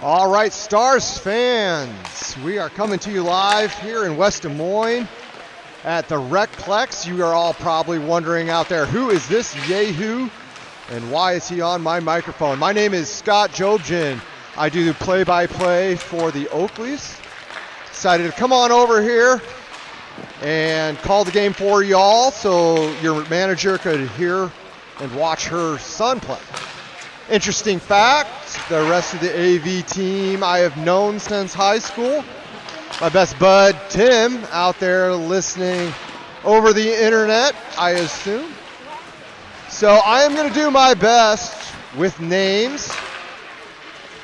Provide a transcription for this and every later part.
All right, Stars fans, we are coming to you live here in West Des Moines at the Recplex. You are all probably wondering out there, who is this Yahoo and why is he on my microphone? My name is Scott Jobjan. I do the play-by-play for the Oakleys. Decided to come on over here and call the game for y'all so your manager could hear and watch her son play. Interesting fact, the rest of the AV team I have known since high school. My best bud, Tim, out there listening over the internet, I assume. So I am going to do my best with names.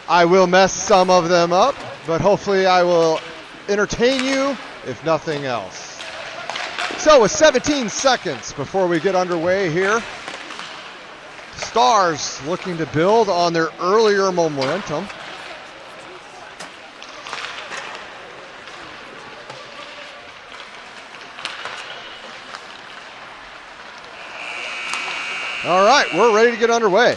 I will mess some of them up, but hopefully I will entertain you, if nothing else. So with 17 seconds before we get underway here, Stars looking to build on their earlier momentum. All right, we're ready to get underway.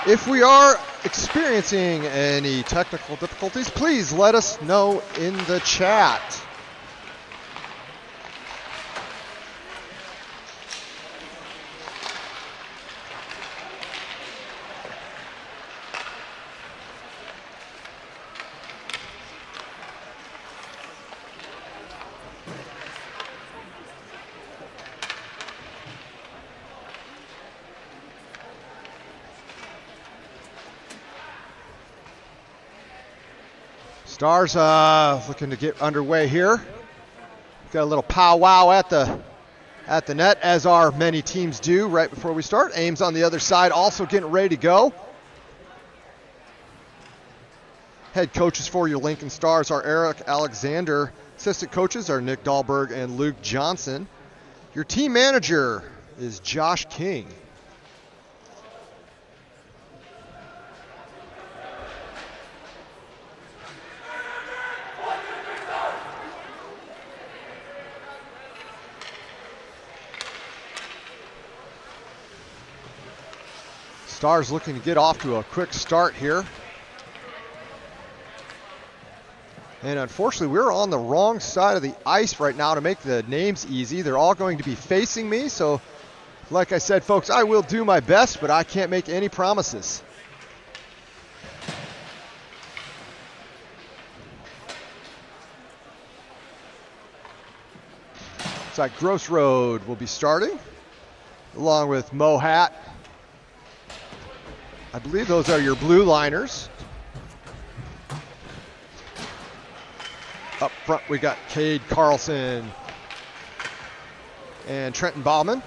If we are experiencing any technical difficulties, please let us know in the chat. Stars looking to get underway here. Got a little powwow at the net, as our many teams do right before we start. Ames on the other side also getting ready to go. Head coaches for your Lincoln Stars are Eric Alexander. Assistant coaches are Nick Dahlberg and Luke Johnson. Your team manager is Josh King. Stars looking to get off to a quick start here. And unfortunately, we're on the wrong side of the ice right now to make the names easy. They're all going to be facing me. So, like I said, folks, I will do my best, but I can't make any promises. It's like Gross Road will be starting, along with Mo Hat. I believe those are your blue liners. Up front, we got Cade Carlson and Trenton Bauman.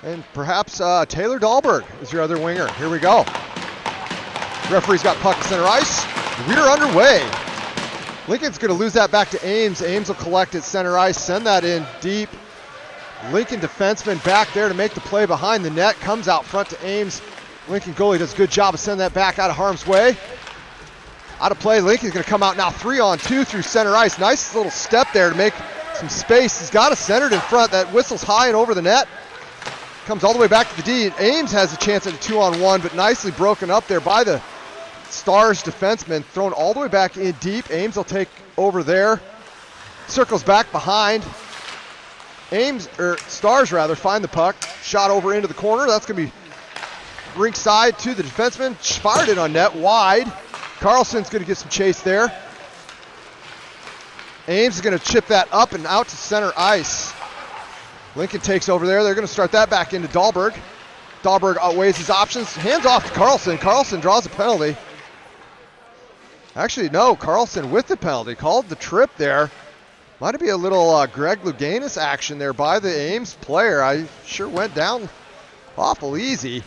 And perhaps Taylor Dahlberg is your other winger. Here we go. Referee's got puck center ice. We're underway. Lincoln's going to lose that back to Ames. Ames will collect at center ice, send that in deep. Lincoln defenseman back there to make the play behind the net. Comes out front to Ames. Lincoln goalie does a good job of sending that back out of harm's way. Out of play, Lincoln's going to come out now 3-on-2 through center ice. Nice little step there to make some space. He's got it centered in front. That whistle's high and over the net. Comes all the way back to the D. Ames has a chance at a 2-on-1, but nicely broken up there by the Stars defenseman. Thrown all the way back in deep. Ames will take over there. Circles back behind. Stars find the puck. Shot over into the corner. That's going to be rink side to the defenseman. Fired it on net wide. Carlson's going to get some chase there. Ames is going to chip that up and out to center ice. Lincoln takes over there. They're going to start that back into Dahlberg. Dahlberg outweighs his options. Hands off to Carlson. Carlson draws a penalty. Actually, no, Carlson with the penalty. Called the trip there. Might be a little Greg Louganis action there by the Ames player. I sure went down awful easy.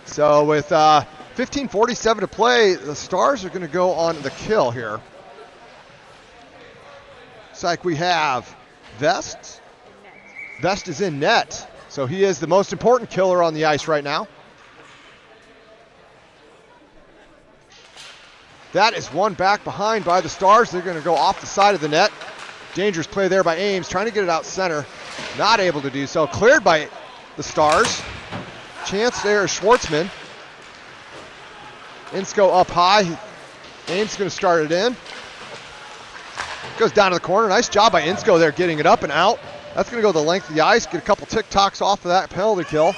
So with 15:47 to play, the Stars are going to go on the kill here. It's like we have Vest. Vest is in net, so he is the most important killer on the ice right now. That is one back behind by the Stars. They're going to go off the side of the net. Dangerous play there by Ames, trying to get it out center. Not able to do so. Cleared by the Stars. Chance there is Schwartzman. Insko up high. Ames going to start it in. Goes down to the corner. Nice job by Insko there getting it up and out. That's going to go the length of the ice. Get a couple tick-tocks off of that penalty kill.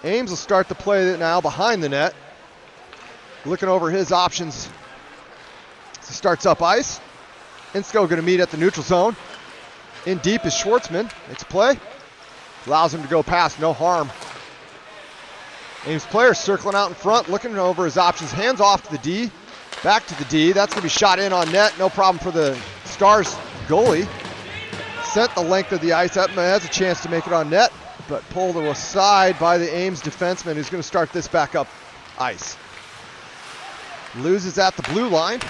Ames will start the play now behind the net. Looking over his options. He starts up ice. Insko going to meet at the neutral zone. In deep is Schwartzman. Makes a play. Allows him to go past, no harm. Ames player circling out in front, looking over his options. Hands off to the D. Back to the D. That's going to be shot in on net. No problem for the Stars goalie. Sent the length of the ice up. Has a chance to make it on net, but pulled aside by the Ames defenseman, who's going to start this back up ice. Loses at the blue line.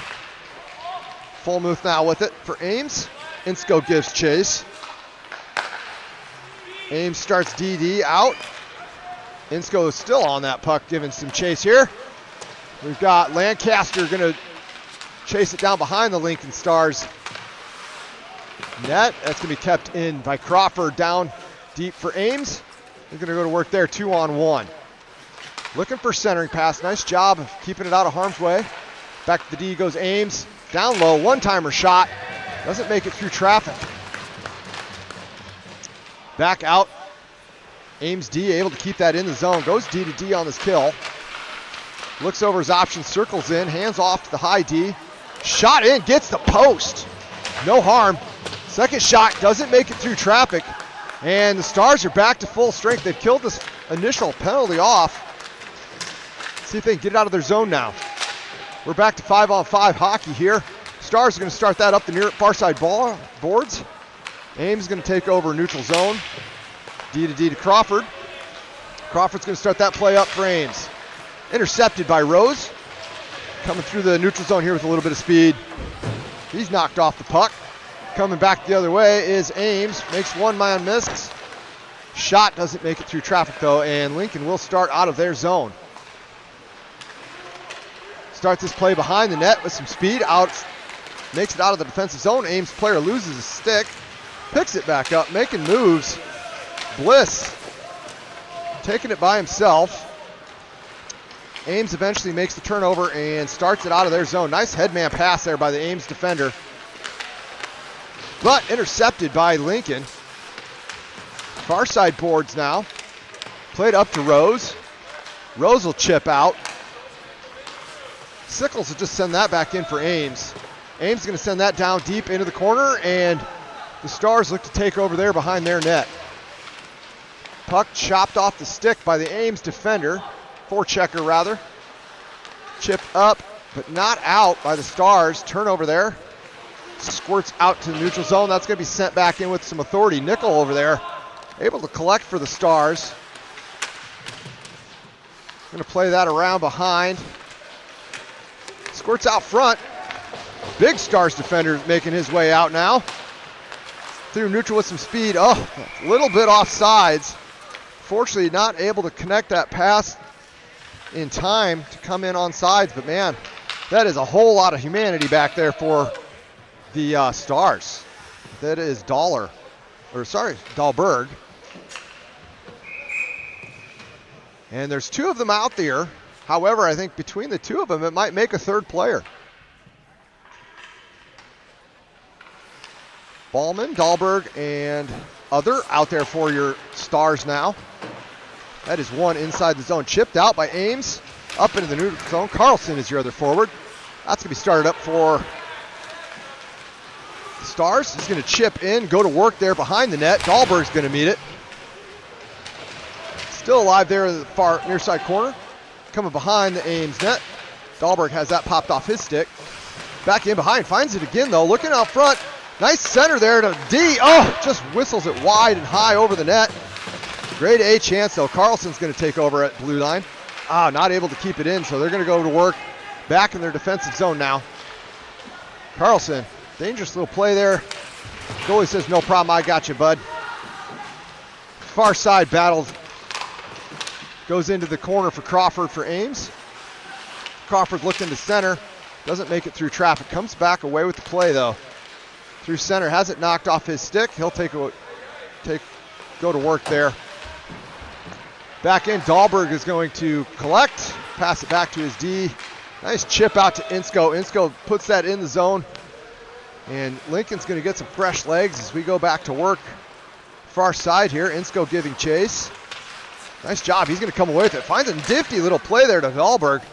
Full move now with it for Ames. Insko gives chase. Ames starts DD out. Insko is still on that puck, giving some chase here. We've got Lancaster going to chase it down behind the Lincoln Stars net. That's going to be kept in by Crawford down deep for Ames. They're going to go to work there 2-on-1. Looking for centering pass. Nice job of keeping it out of harm's way. Back to the D goes Ames. Down low, one-timer shot. Doesn't make it through traffic. Back out. Ames D able to keep that in the zone. Goes D to D on this kill. Looks over his options, circles in, hands off to the high D. Shot in, gets the post. No harm. Second shot doesn't make it through traffic. And the Stars are back to full strength. They've killed this initial penalty off. See if they can get it out of their zone now. We're back to 5-on-5 hockey here. Stars are going to start that up the near far side boards. Ames is going to take over neutral zone. D to D to Crawford. Crawford's going to start that play up for Ames. Intercepted by Rose. Coming through the neutral zone here with a little bit of speed. He's knocked off the puck. Coming back the other way is Ames. Makes one man miss. Shot doesn't make it through traffic though, and Lincoln will start out of their zone. Starts this play behind the net with some speed. Out, makes it out of the defensive zone. Ames player loses a stick. Picks it back up, making moves. Bliss taking it by himself. Ames eventually makes the turnover and starts it out of their zone. Nice headman pass there by the Ames defender. But intercepted by Lincoln. Far side boards now. Played up to Rose. Rose will chip out. Cyclones will just send that back in for Ames. Ames is going to send that down deep into the corner, and the Stars look to take over there behind their net. Puck chopped off the stick by the Ames defender. Forechecker rather. Chipped up, but not out by the Stars. Turnover there. Squirts out to the neutral zone. That's going to be sent back in with some authority. Nickel over there, able to collect for the Stars. Going to play that around behind. Squirts out front. Big Stars defender making his way out now. Through neutral with some speed. Oh, a little bit off sides. Fortunately, not able to connect that pass in time to come in on sides. But man, that is a whole lot of humanity back there for the Stars. That is Dahlberg. And there's two of them out there. However, I think between the two of them, it might make a third player. Ballman, Dahlberg, and other out there for your Stars now. That is one inside the zone. Chipped out by Ames. Up into the neutral zone. Carlson is your other forward. That's going to be started up for the Stars. He's going to chip in, go to work there behind the net. Dahlberg's going to meet it. Still alive there in the far near side corner. Coming behind the Ames net. Dahlberg has that popped off his stick. Back in behind. Finds it again though. Looking out front. Nice center there to D. Oh, just whistles it wide and high over the net. Grade A chance though. Carlson's going to take over at blue line. Not able to keep it in, so they're going to go to work back in their defensive zone now. Carlson, dangerous little play there. Goalie says, no problem, I got you, bud. Far side battle goes into the corner for Crawford for Ames. Crawford looking to center. Doesn't make it through traffic. Comes back away with the play though. through center, has it knocked off his stick. He'll go to work there. Back in, Dahlberg is going to collect, pass it back to his D. Nice chip out to Insko. Insko puts that in the zone. And Lincoln's going to get some fresh legs as we go back to work. Far side here, Insko giving chase. Nice job, he's going to come away with it. Finds a nifty little play there to Dahlberg.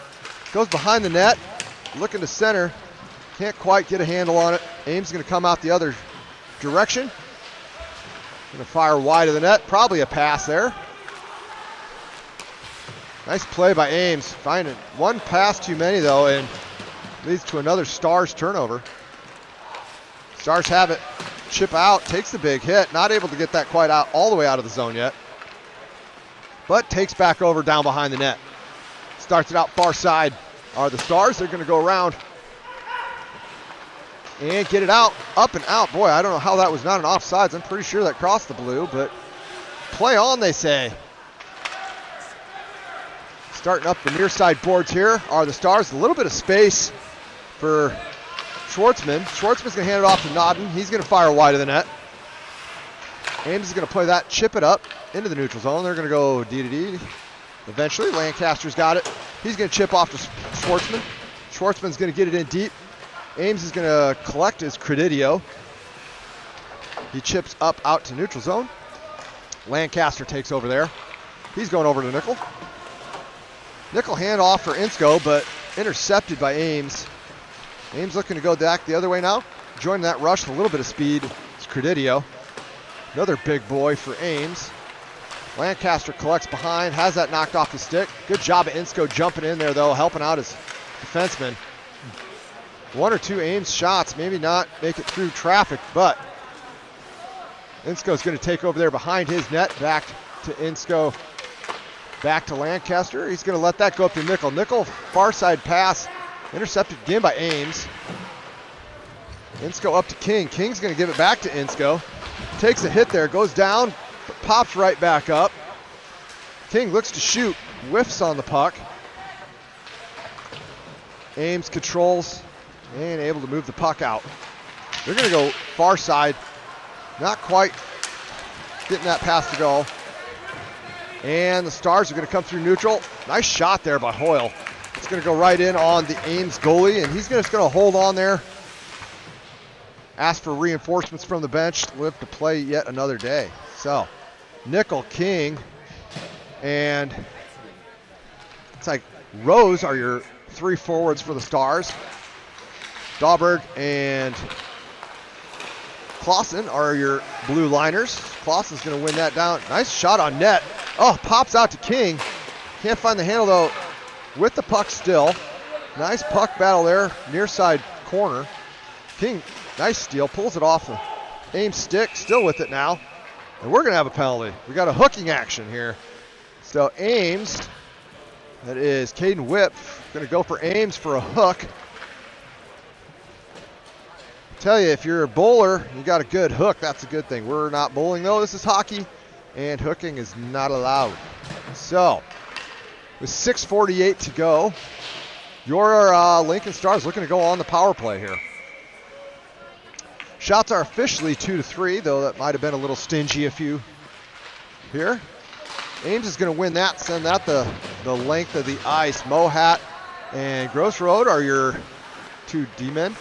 Goes behind the net, looking to center. Can't quite get a handle on it. Ames is going to come out the other direction. Going to fire wide of the net, probably a pass there. Nice play by Ames. Finding one pass too many though, and leads to another Stars turnover. Stars have it. Chip out, takes the big hit. Not able to get that quite out all the way out of the zone yet. But takes back over down behind the net. Starts it out far side are the Stars. They're going to go around and get it out, up and out. Boy, I don't know how that was not an offsides. I'm pretty sure that crossed the blue, but play on, they say. Starting up the near side boards here are the Stars. A little bit of space for Schwartzman. Schwartzman's going to hand it off to Nodden. He's going to fire wide of the net. Ames is going to play that, chip it up into the neutral zone. They're going to go D to D. Eventually, Lancaster's got it. He's going to chip off to Schwartzman. Schwartzman's going to get it in deep. Ames is going to collect his Credidio. He chips up out to neutral zone. Lancaster takes over there. He's going over to Nickel. Nickel handoff for Insko, but intercepted by Ames. Ames looking to go back the other way now. Joining that rush with a little bit of speed. It's Credidio. Another big boy for Ames. Lancaster collects behind, has that knocked off the stick. Good job of Insko jumping in there though, helping out his defenseman. One or two Ames shots, maybe not make it through traffic, but Insko's going to take over there behind his net. Back to Insko. Back to Lancaster. He's going to let that go up to Nickel. Nickel, far side pass, intercepted again by Ames. Insko up to King. King's going to give it back to Insko. Takes a hit there, goes down, but pops right back up. King looks to shoot, whiffs on the puck. Ames controls and able to move the puck out. They're going to go far side. Not quite getting that pass to go. And the Stars are going to come through neutral. Nice shot there by Hoyle. It's going to go right in on the Ames goalie, and he's just going to hold on there. Ask for reinforcements from the bench, live to play yet another day. So, Nickel, King, and it's like Rose are your three forwards for the Stars. Dahlberg and Clausen are your blue liners. Clausen's going to win that down. Nice shot on net. Oh, pops out to King. Can't find the handle though with the puck still. Nice puck battle there, near side corner. King, nice steal, pulls it off the Ames stick, still with it now. And we're going to have a penalty. We got a hooking action here. So Ames, that is Caden Whip, going to go for Ames for a hook. Tell you, if you're a bowler, you got a good hook, that's a good thing. We're not bowling though, this is hockey, and hooking is not allowed. So, with 6:48 to go, your Lincoln Stars looking to go on the power play here. Shots are officially 2-3, though that might have been a little stingy a few here. Ames is going to win that, send that the length of the ice. Mohat and Gross Road are your two D-men.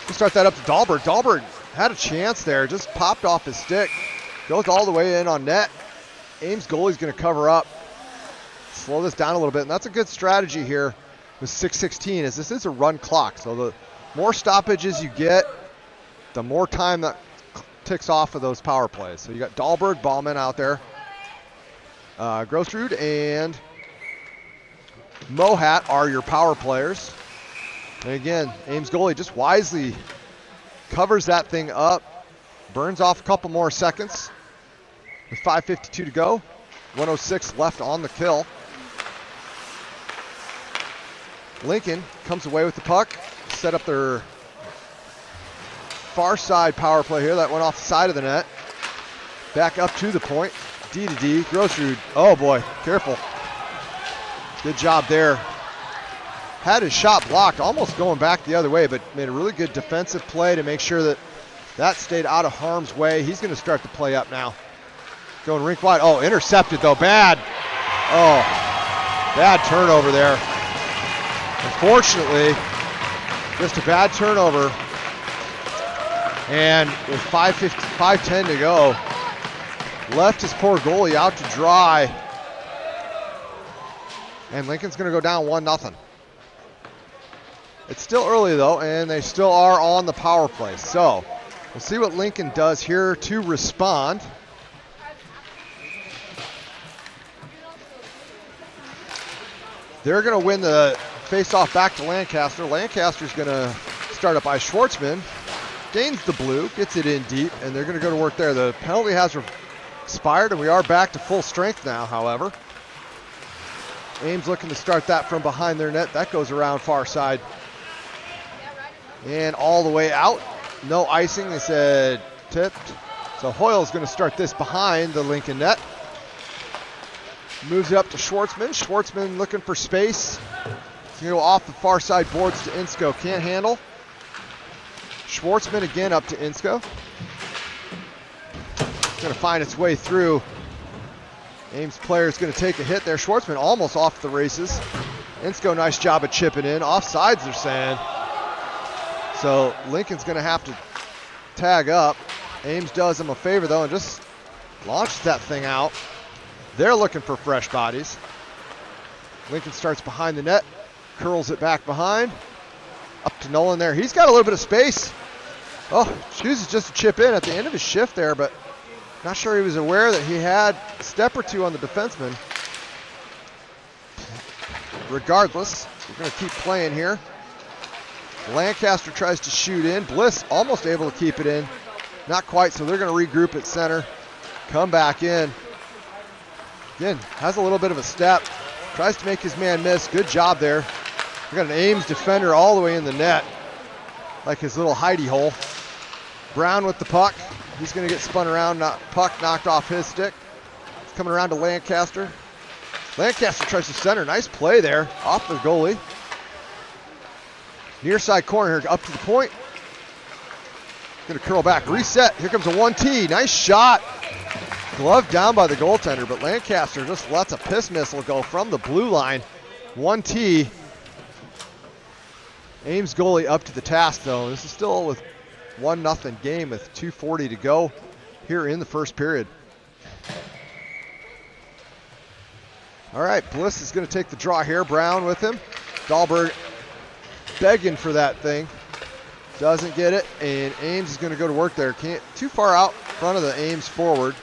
We'll start that up to Dahlberg. Dahlberg had a chance there, just popped off his stick. Goes all the way in on net. Ames goalie's going to cover up. Slow this down a little bit, and that's a good strategy here with 6:16, as this is a run clock. So the more stoppages you get, the more time that ticks off of those power plays. So you got Dahlberg, Ballman out there. Grossrud and Mohat are your power players. And again, Ames goalie just wisely covers that thing up, burns off a couple more seconds. With 5:52 to go, 1:06 left on the kill. Lincoln comes away with the puck, set up their far side power play here. That went off the side of the net. Back up to the point, D to D, Grossrud. Oh boy, careful. Good job there. had his shot blocked, almost going back the other way, but made a really good defensive play to make sure that that stayed out of harm's way. He's going to start the play up now. Going rink wide. Oh, intercepted though. Bad. Oh, bad turnover there. Unfortunately, just a bad turnover. And with 5:10 to go, left his poor goalie out to dry. And Lincoln's going to go down 1-0. It's still early though, and they still are on the power play. So we'll see what Lincoln does here to respond. They're going to win the face-off back to Lancaster. Lancaster's going to start up by Schwartzman. Gains the blue, gets it in deep, and they're going to go to work there. The penalty has expired, and we are back to full strength now, however. Ames looking to start that from behind their net. That goes around far side. And all the way out. No icing, they said tipped. So Hoyle's going to start this behind the Lincoln net. Moves it up to Schwartzman. Schwartzman looking for space. He's going to go off the far side boards to Insko. Can't handle. Schwartzman again up to Insko. It's going to find its way through. Ames player is going to take a hit there. Schwartzman almost off the races. Insko, nice job of chipping in. Offsides, they're saying. So Lincoln's going to have to tag up. Ames does him a favor though and just launches that thing out. They're looking for fresh bodies. Lincoln starts behind the net, curls it back behind. Up to Nolan there. He's got a little bit of space. Oh, chooses just to chip in at the end of his shift there, but not sure he was aware that he had a step or two on the defenseman. Regardless, we're going to keep playing here. Lancaster tries to shoot in. Bliss almost able to keep it in. Not quite, so they're going to regroup at center. Come back in. Again, has a little bit of a step. Tries to make his man miss. Good job there. We got an Ames defender all the way in the net. Like his little hidey hole. Brown with the puck. He's going to get spun around. Puck knocked off his stick. It's coming around to Lancaster. Lancaster tries to center. Nice play there. Off the goalie. Near side corner here. Up to the point. Going to curl back. Reset. Here comes a 1T. Nice shot. Glove down by the goaltender, but Lancaster just lets a piss missile go from the blue line. 1T. Ames goalie up to the task though. This is still with 1-0 game with 2:40 to go here in the first period. All right, Bliss is going to take the draw here. Brown with him. Dahlberg begging for that thing. Doesn't get it, and Ames is going to go to work there. Can't too far out front of the Ames forward.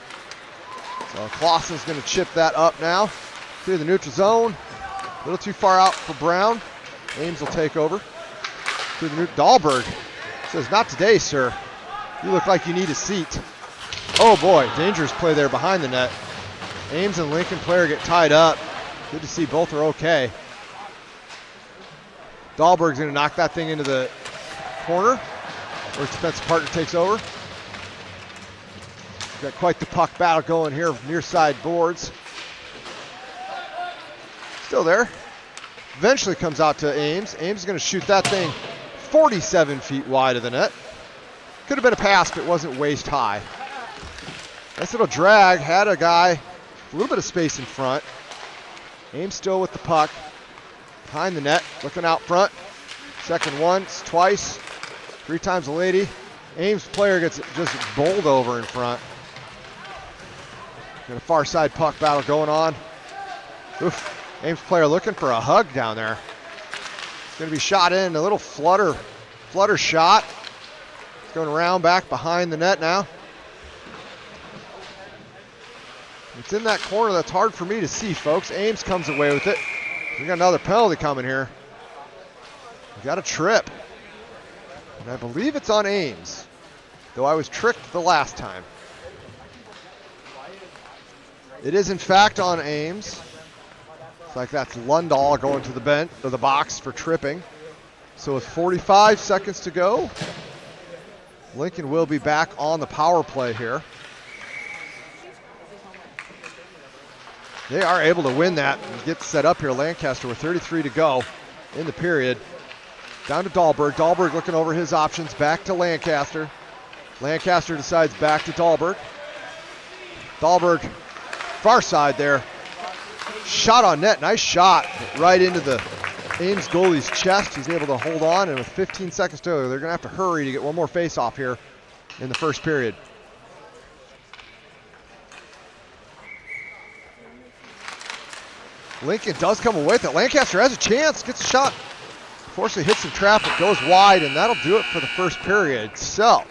So Clausen's going to chip that up now through the neutral zone. A little too far out for Brown. Ames will take over. Through the Dahlberg says, "Not today, sir. You look like you need a seat." Oh boy, dangerous play there behind the net. Ames and Lincoln player get tied up. Good to see both are okay. Dahlberg's going to knock that thing into the corner where his defensive partner takes over. Got quite the puck battle going here near side boards. Still there. Eventually comes out to Ames. Ames is going to shoot that thing 47 feet wide of the net. Could have been a pass, but it wasn't waist high. Nice little drag. Had a guy, a little bit of space in front. Ames still with the puck. Behind the net, looking out front. Second once, twice, 3 times a lady. Ames player gets just bowled over in front. Got a far side puck battle going on. Oof. Ames player looking for a hug down there. It's going to be shot in, a little flutter shot. It's going around back behind the net now. It's in that corner that's hard for me to see, folks. Ames comes away with it. We got another penalty coming here. We got a trip. And I believe it's on Ames, though I was tricked the last time. It is in fact on Ames. It's like that's Lundahl going to the bench or the box for tripping. So with 45 seconds to go, Lincoln will be back on the power play here. They are able to win that and get set up here. Lancaster with 33 to go. in the period. Down to Dahlberg. Dahlberg looking over his options. Back to Lancaster. Lancaster decides back to Dahlberg. Dahlberg, far side there. Shot on net. Nice shot right into the Ames goalie's chest. He's able to hold on, and with 15 seconds to go, they're going to have to hurry to get one more face-off here in the first period. Lincoln does come away with it. Lancaster has a chance, gets a shot. Unfortunately hits some traffic, goes wide, and that'll do it for the first period. So,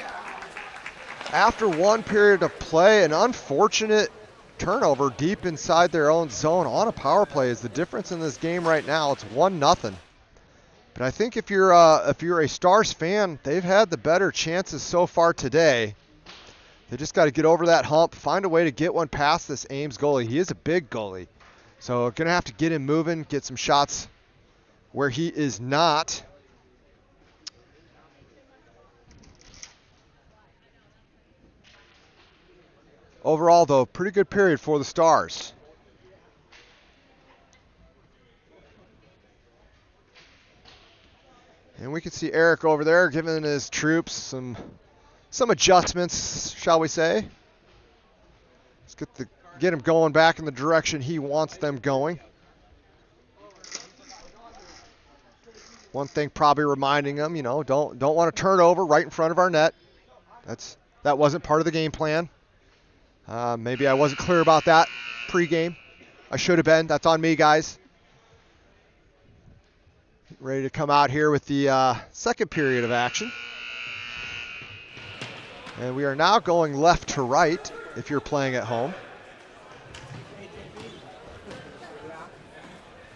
after one period of play, an unfortunate turnover deep inside their own zone on a power play is the difference in this game right now. It's 1-0. But I think if you're a Stars fan, they've had the better chances so far today. They just got to get over that hump, find a way to get one past this Ames goalie. He is a big goalie. So going to have to get him moving, get some shots where he is not. Overall, though, pretty good period for the Stars. And we can see Eric over there giving his troops some adjustments, shall we say. Let's get him going back in the direction he wants them going. One thing probably reminding them, don't want to turn over right in front of our net. That wasn't part of the game plan. Maybe I wasn't clear about that pregame. I should have been. That's on me, guys. Ready to come out here with the second period of action. And we are now going left to right if you're playing at home.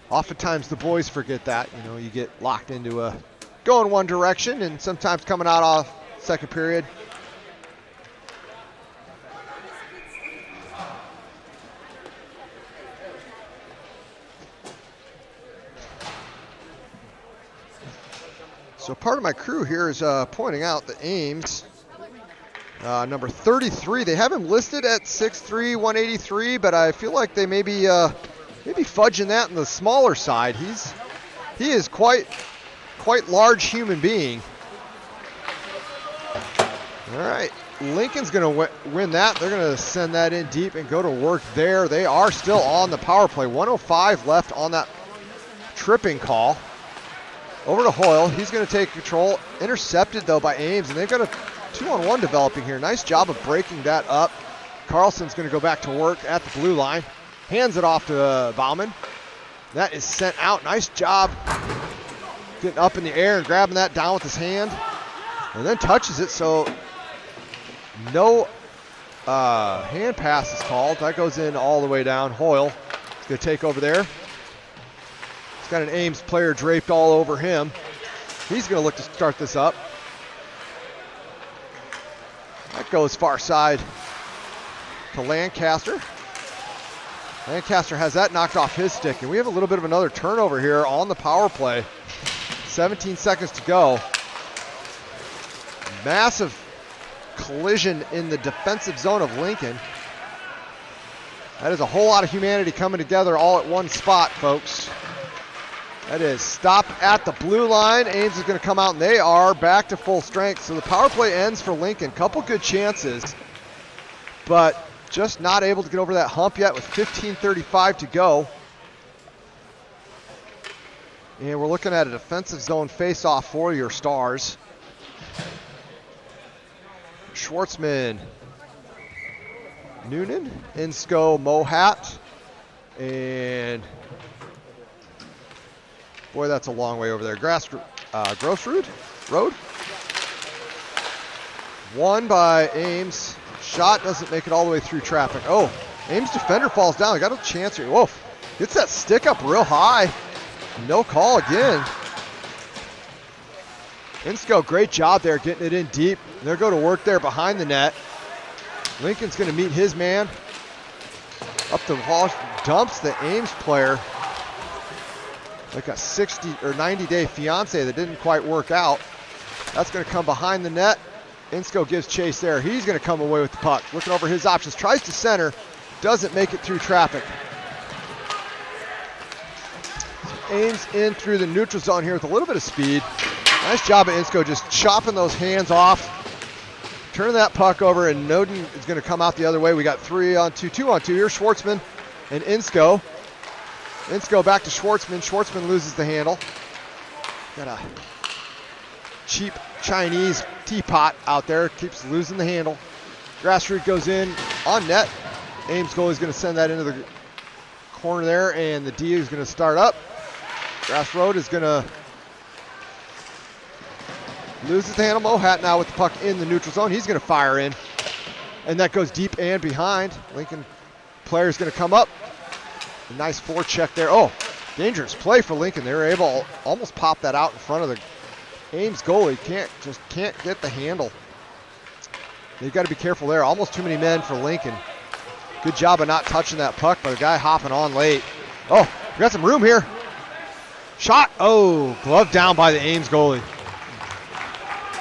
Oftentimes the boys forget that. You get locked into going one direction and sometimes coming out off second period. So part of my crew here is pointing out that Ames, number 33, they have him listed at 6'3", 183, but I feel like they may be fudging that in the smaller side. He is quite large human being. All right, Lincoln's going to win that. They're going to send that in deep and go to work there. They are still on the power play. 1:05 left on that tripping call. Over to Hoyle. He's going to take control. Intercepted, though, by Ames, and they've got a 2-on-1 developing here. Nice job of breaking that up. Carlson's going to go back to work at the blue line. Hands it off to Bauman. That is sent out. Nice job getting up in the air and grabbing that down with his hand. And then touches it, so no hand pass is called. That goes in all the way down. Hoyle is going to take over there. He's got an Ames player draped all over him. He's going to look to start this up. That goes far side to Lancaster. Lancaster has that knocked off his stick, and we have a little bit of another turnover here on the power play. 17 seconds to go. Massive collision in the defensive zone of Lincoln. That is a whole lot of humanity coming together all at one spot, folks. That is stop at the blue line. Ames is going to come out, and they are back to full strength. So the power play ends for Lincoln. Couple good chances, but just not able to get over that hump yet with 15:35 to go. And we're looking at a defensive zone face-off for your Stars. Schwartzman, Noonan, Insko, Mohat, and boy, that's a long way over there. Grossrud Road. Won by Ames. Shot doesn't make it all the way through traffic. Oh, Ames defender falls down. Got a chance here. Whoa, gets that stick up real high. No call again. Insko, great job there getting it in deep. They're going to work there behind the net. Lincoln's going to meet his man. Up the wall, dumps the Ames player. Like a 60 or 90-day fiance that didn't quite work out. That's going to come behind the net. Insko gives chase there. He's going to come away with the puck. Looking over his options. Tries to center. Doesn't make it through traffic. Ames in through the neutral zone here with a little bit of speed. Nice job of Insco just chopping those hands off. Turn that puck over, and Noden is going to come out the other way. We got 3-on-2, 2-on-2 here. Schwartzman and Insco. Insco back to Schwartzman. Schwartzman loses the handle. Got a cheap Chinese teapot out there. Keeps losing the handle. Grassroot goes in on net. Ames goalie is going to send that into the corner there, and the D is going to start up. Grassroot is going to loses the handle. Mohat now with the puck in the neutral zone. He's going to fire in, and that goes deep and behind. Lincoln player is going to come up. A nice forecheck there. Oh, dangerous play for Lincoln. They were able to almost pop that out in front of the Ames goalie. Can't get the handle. They've got to be careful there. Almost too many men for Lincoln. Good job of not touching that puck, but the guy hopping on late. Oh, we got some room here. Shot. Oh, glove down by the Ames goalie.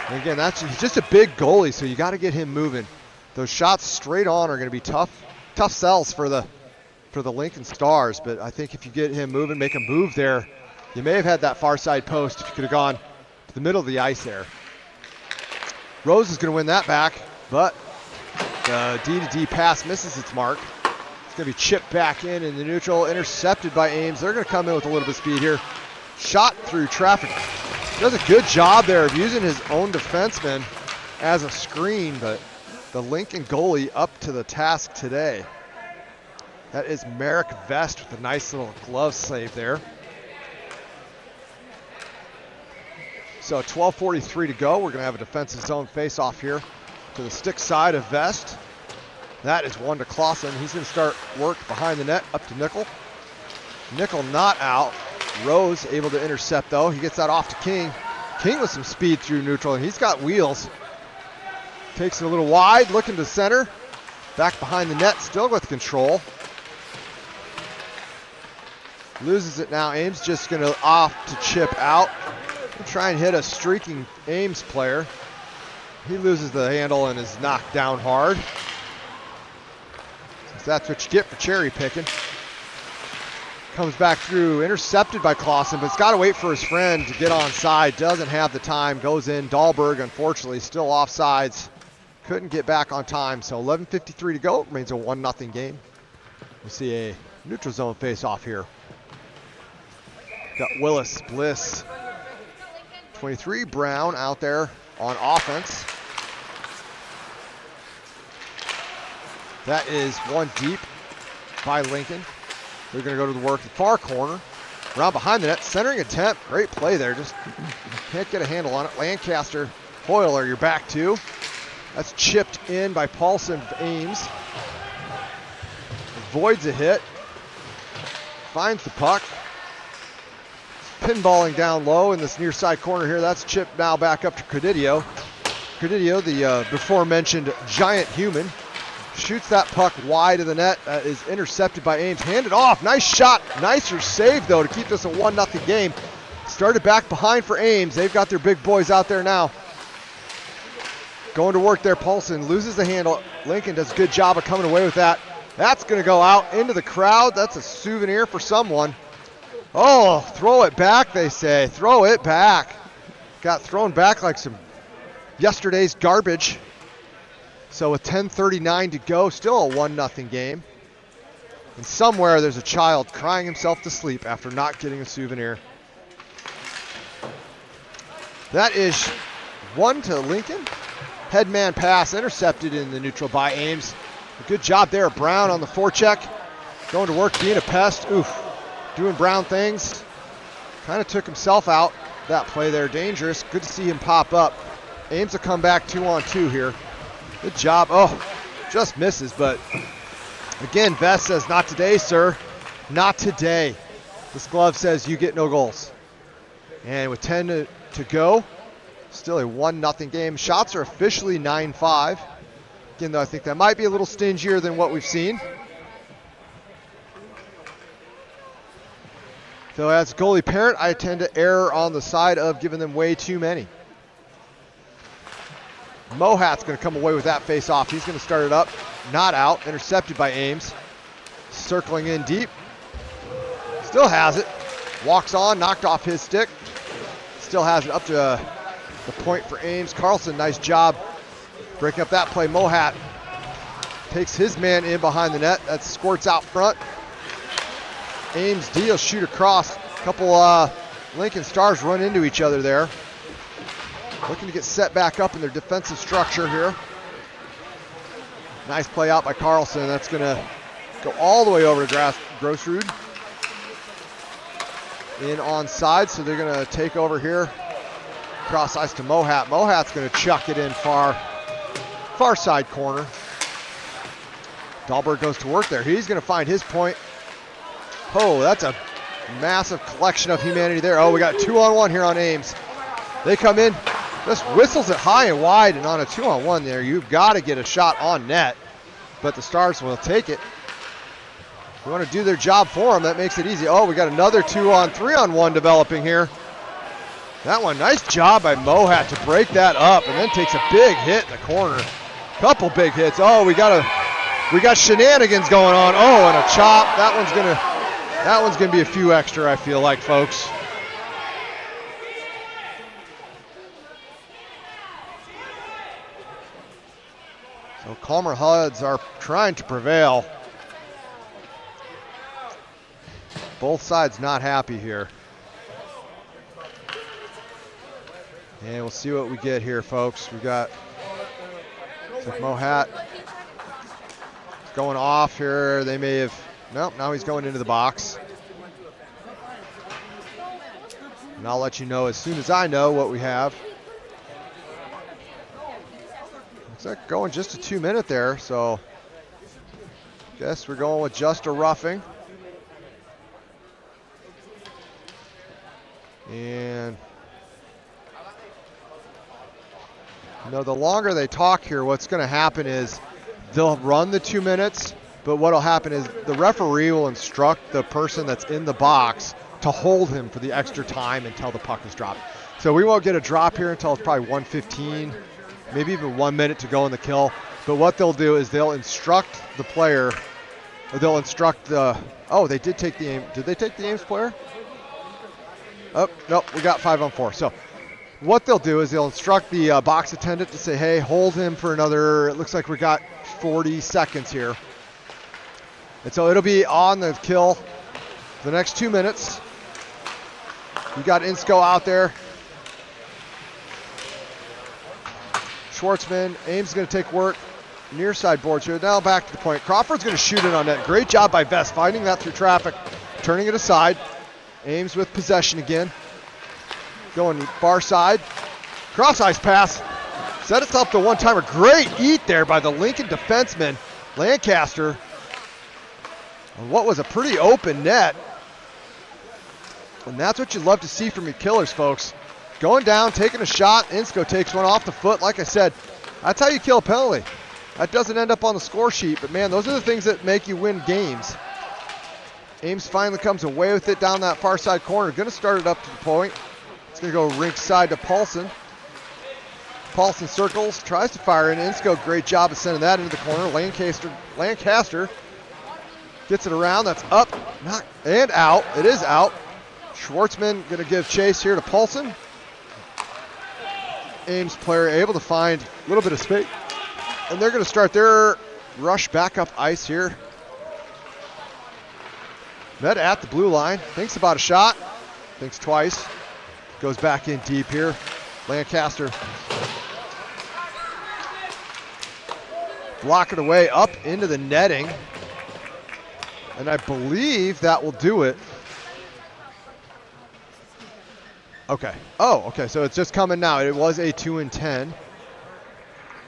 And again, he's just a big goalie, so you got to get him moving. Those shots straight on are going to be tough sells for the Lincoln Stars. But I think if you get him moving, make him move there, you may have had that far side post if you could have gone to the middle of the ice there. Rose is going to win that back, but the D-to-D pass misses its mark. It's going to be chipped back in the neutral, intercepted by Ames. They're going to come in with a little bit of speed here. Shot through traffic. Does a good job there of using his own defenseman as a screen, but the Lincoln goalie up to the task today. That is Merrick Vest with a nice little glove save there. So 12:43 to go. We're going to have a defensive zone face-off here to the stick side of Vest. That is one to Clausen. He's going to start work behind the net up to Nickel. Nickel not out. Rose able to intercept though. He gets that off to King. King with some speed through neutral, and he's got wheels. Takes it a little wide, looking to center. Back behind the net, still with control. Loses it now. Ames just going to off to chip out. He'll try and hit a streaking Ames player. He loses the handle and is knocked down hard. So that's what you get for cherry picking. Comes back through, intercepted by Clausen, but it's got to wait for his friend to get onside. Doesn't have the time, goes in. Dahlberg, unfortunately, still offsides. Couldn't get back on time, so 11:53 to go. It remains a 1-0 game. We'll see a neutral zone face-off here. Got Willis, Bliss, 23, Brown out there on offense. That is one deep by Lincoln. They're going to go to the work, the far corner. Around behind the net, centering attempt. Great play there, just can't get a handle on it. Lancaster, Hoyler, you're back two. That's chipped in by Paulson of Ames. Avoids a hit. Finds the puck. Pinballing down low in this near side corner here. That's chipped now back up to Credidio. Credidio, the before mentioned giant human, shoots that puck wide of the net. Is intercepted by Ames. Handed off. Nice shot. Nicer save, though, to keep this a 1-0 game. Started back behind for Ames. They've got their big boys out there now. Going to work there. Paulson loses the handle. Lincoln does a good job of coming away with that. That's going to go out into the crowd. That's a souvenir for someone. Oh, throw it back, they say. Throw it back. Got thrown back like some yesterday's garbage. So with 10:39 to go, still a 1-0 game. And somewhere there's a child crying himself to sleep after not getting a souvenir. That is one to Lincoln. Headman pass intercepted in the neutral by Ames. A good job there. Brown on the forecheck. Going to work, being a pest. Oof. Doing Brown things. Kind of took himself out. That play there, dangerous. Good to see him pop up. Ames will come back 2-on-2 here. Good job. Oh, just misses, but again, Vest says, not today, sir. Not today. This glove says you get no goals. And with 10 to go, still a 1-0 game. Shots are officially 9-5. Again, though, I think that might be a little stingier than what we've seen. So as goalie parent, I tend to err on the side of giving them way too many. Mohat's going to come away with that face-off. He's going to start it up. Not out. Intercepted by Ames. Circling in deep. Still has it. walks on, knocked off his stick. Still has it up to the point for Ames. Carlson, nice job breaking up that play. Mohat takes his man in behind the net. That squirts out front. Ames deal, shoot across. A couple Lincoln Stars run into each other there. Looking to get set back up in their defensive structure here. Nice play out by Carlson. That's going to go all the way over to Grossrud. In onside, so they're going to take over here. Cross ice to Mohat. Mohat's going to chuck it in far side corner. Dahlberg goes to work there. He's going to find his point. Oh, that's a massive collection of humanity there. Oh, we got 2-on-1 here on Ames. They come in, just whistles it high and wide, and on a 2-on-1 there, you've got to get a shot on net, but the Stars will take it. You want to do their job for them, that makes it easy. Oh, we got another 2-on-3-on-1 developing here. That one, nice job by Mohat to break that up, and then takes a big hit in the corner. Couple big hits. Oh, we got shenanigans going on. Oh, and a chop. That one's gonna be a few extra, I feel like, folks. So Calmer HUDs are trying to prevail. Both sides not happy here. And we'll see what we get here, folks. We got Mohat going off here. They may have, nope, now he's going into the box. And I'll let you know as soon as I know what we have. Looks like going just a 2-minute there, so guess we're going with just a roughing. And you know, the longer they talk here, what's going to happen is they'll run the 2 minutes, but what will happen is the referee will instruct the person that's in the box to hold him for the extra time until the puck is dropped. So we won't get a drop here until it's probably 1:15, maybe even 1 minute to go in the kill. But what they'll do is they'll instruct the player, or they'll instruct the, oh, they did take the Ames, did they take the Ames player? Oh, nope, we got 5-on-4. So what they'll do is they'll instruct the box attendant to say, hey, hold him for another, it looks like we got 40 seconds here. And so it'll be on the kill for the next 2 minutes. You got Insko out there. Schwartzman, Ames is going to take work. Near side boards here. Now back to the point. Crawford's going to shoot it on net. Great job by Vest, finding that through traffic, turning it aside. Ames with possession again. Going far side. Cross ice pass. Set itself to one-timer. Great eat there by the Lincoln defenseman, Lancaster. On what was a pretty open net. And that's what you love to see from your killers, folks. Going down, taking a shot. Insko takes one off the foot. Like I said, that's how you kill a penalty. That doesn't end up on the score sheet, but man, those are the things that make you win games. Ames finally comes away with it down that far side corner. Going to start it up to the point. It's going to go rink side to Paulson. Paulson circles, tries to fire in. Insko, great job of sending that into the corner. Lancaster gets it around. That's up, not, and out. It is out. Schwartzman going to give chase here to Paulson. Ames player able to find a little bit of space. And they're going to start their rush back up ice here. Met at the blue line. Thinks about a shot. Thinks twice. Goes back in deep here. Lancaster. Block it away up into the netting. And I believe that will do it. Okay. Oh, okay. So it's just coming now. It was a 2-10.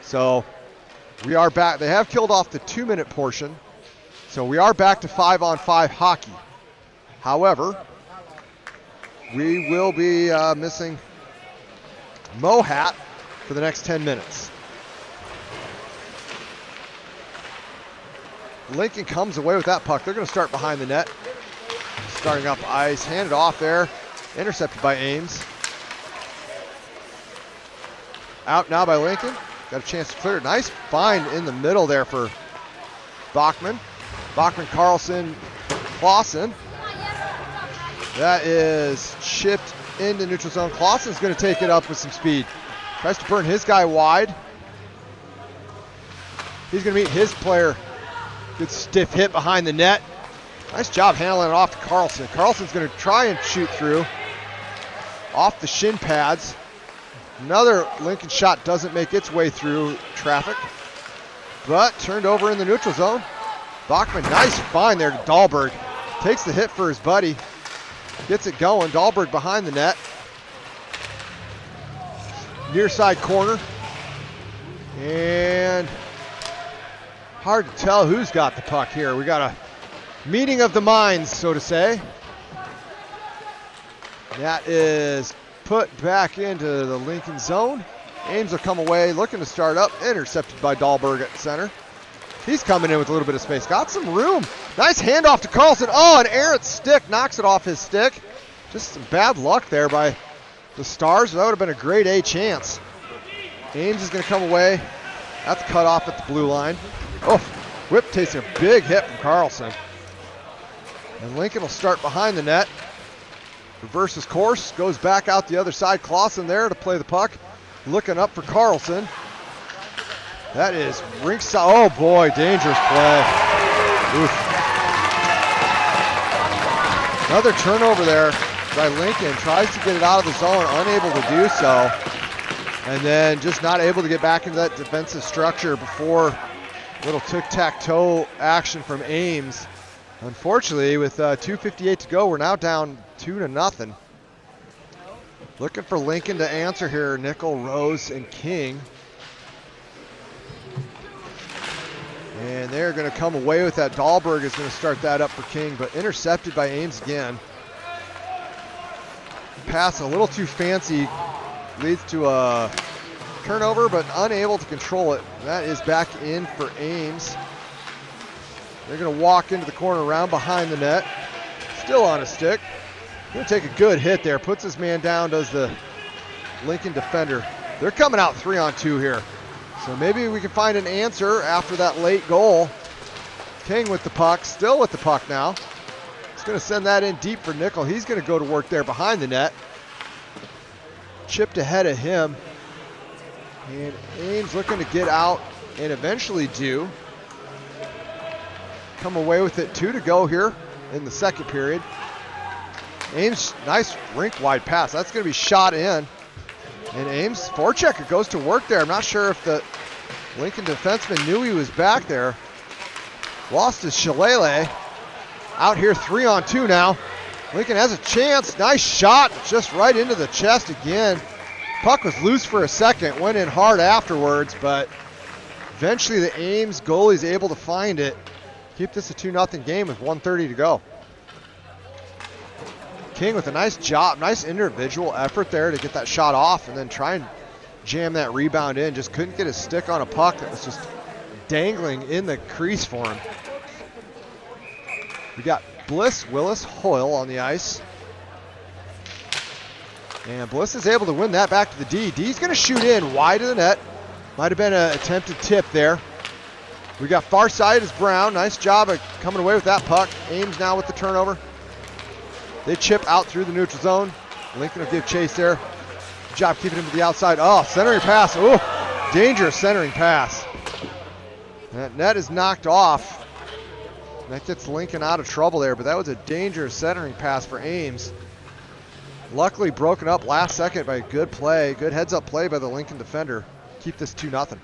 So we are back. They have killed off the 2-minute portion. So we are back to 5-on-5 hockey. However, we will be missing Mohat for the next 10 minutes. Lincoln comes away with that puck. They're going to start behind the net. Starting up ice, handed off there. Intercepted by Ames. Out now by Lincoln. Got a chance to clear it. Nice find in the middle there for Bachman. Bachman, Carlson, Clausen. That is chipped into neutral zone. Clausen's going to take it up with some speed. Tries to burn his guy wide. He's going to meet his player. Good stiff hit behind the net. Nice job handling it off to Carlson. Carlson's going to try and shoot through. Off the shin pads. Another Lincoln shot doesn't make its way through traffic, but turned over in the neutral zone. Bachman, nice find there to Dahlberg. Takes the hit for his buddy. Gets it going. Dahlberg behind the net. Near side corner. And hard to tell who's got the puck here. We got a meeting of the minds, so to say. That is put back into the Lincoln zone. Ames will come away, looking to start up. Intercepted by Dahlberg at center. He's coming in with a little bit of space. Got some room. Nice handoff to Carlson. Oh, an errant stick. Knocks it off his stick. Just some bad luck there by the Stars. That would have been a grade A chance. Ames is going to come away. That's cut off at the blue line. Oh, Whip takes a big hit from Carlson. And Lincoln will start behind the net. Reverses course, goes back out the other side. Clausen there to play the puck. Looking up for Carlson. That is rinkside. Oh boy, dangerous play. Oof. Another turnover there by Lincoln. Tries to get it out of the zone, unable to do so. And then just not able to get back into that defensive structure before a little tic-tac-toe action from Ames. Unfortunately, with 2:58 to go, we're now down 2-0. Looking for Lincoln to answer here. Nickel, Rose, and King. And they're going to come away with that. Dahlberg is going to start that up for King, but intercepted by Ames again. Pass a little too fancy. Leads to a turnover, but unable to control it. That is back in for Ames. They're going to walk into the corner around behind the net. Still on a stick. Going to take a good hit there. Puts his man down, does the Lincoln defender. They're coming out 3-on-2 here. So maybe we can find an answer after that late goal. King with the puck, still with the puck now. He's going to send that in deep for Nickel. He's going to go to work there behind the net. Chipped ahead of him. And Ames looking to get out and eventually do. Come away with it. 2 to go here in the second period. Ames, nice rink-wide pass. That's going to be shot in. And Ames, forechecker, goes to work there. I'm not sure if the Lincoln defenseman knew he was back there. Lost his shillelagh. Out here 3-on-2 now. Lincoln has a chance. Nice shot, just right into the chest again. Puck was loose for a second, went in hard afterwards, but eventually the Ames goalie is able to find it. Keep this a 2-0 game with 1:30 to go. King with a nice job, nice individual effort there to get that shot off and then try and jam that rebound in. Just couldn't get his stick on a puck that was just dangling in the crease for him. We got Bliss, Willis, Hoyle on the ice. And Bliss is able to win that back to the D. D's going to shoot in wide of the net. Might have been an attempted tip there. We got far side is Brown. Nice job of coming away with that puck. Ames now with the turnover. They chip out through the neutral zone. Lincoln will give chase there. Good job keeping him to the outside. Oh, centering pass. Oh, dangerous centering pass. That net is knocked off. That gets Lincoln out of trouble there, but that was a dangerous centering pass for Ames. Luckily broken up last second by a good play. Good heads-up play by the Lincoln defender. Keep this 2-0.